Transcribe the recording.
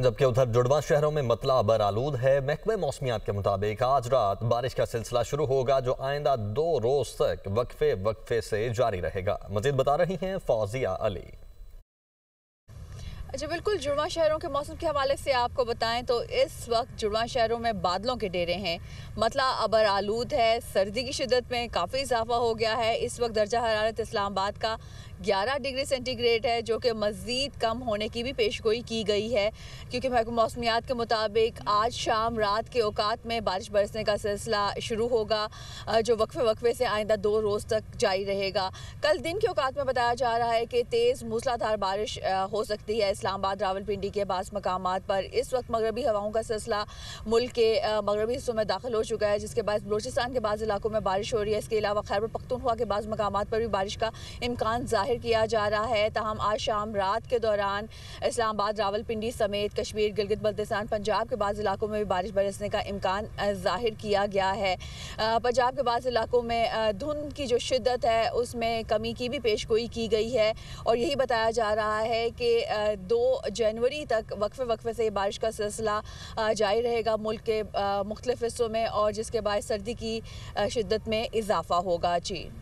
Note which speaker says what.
Speaker 1: जबकि उधर जुड़वा शहरों में मतला अबर आलूद है। महकमे मौसमियात के मुताबिक आज रात बारिश का सिलसिला शुरू होगा, जो आइंदा 2 रोज तक वक्फे से जारी रहेगा। मजीद बता रही हैं फौजिया अली।
Speaker 2: अच्छा, बिल्कुल। जुड़वा शहरों के मौसम के हवाले से आपको बताएं तो इस वक्त जुड़वा शहरों में बादलों के डेरे हैं। मतला अबर आलूद है। सर्दी की शिद्दत में काफ़ी इजाफा हो गया है। इस वक्त दर्जा हरारत इस्लामाबाद का 11 डिग्री सेंटीग्रेड है, जो कि मज़ीद कम होने की भी पेशगोई की गई है, क्योंकि महकमा मौसमियात के मुताबिक आज शाम रात के औकात में बारिश बरसने का सिलसिला शुरू होगा, जो वक्फे से आइंदा 2 रोज़ तक जारी रहेगा। कल दिन के औकात में बताया जा रहा है कि तेज़ मूसलाधार बारिश हो सकती है इस्लामाबाद रावलपिंडी के बाज़ मकामात पर। इस वक्त मगरबी हवाओं का सिलसिला मुल्क के मगरबी हिस्सों में दाखिल हो चुका है, जिसके बाद बलूचिस्तान के बाज़ इलाकों में बारिश हो रही है। इसके अलावा खैबर पख्तूनख्वा के बाज़ मकामात पर भी बारिश का इम्कान जाहिर किया जा रहा है। ताहम आज शाम रात के दौरान इस्लामाबाद रावलपिंडी समेत कश्मीर, गिलगित बल्तिस्तान, पंजाब के बाज़ इलाकों में भी बारिश बरसने का इम्कान जाहिर किया गया है। पंजाब के बाज़ इलाकों में धुंध की जो शिद्दत है उसमें कमी की भी पेशगोई की गई है, और यही बताया जा रहा है कि 2 जनवरी तक वक्फे से बारिश का सिलसिला जारी रहेगा मुल्क के मुख्तलिफ हिस्सों में, और जिसके बाद सर्दी की शिद्दत में इजाफा होगा। जी।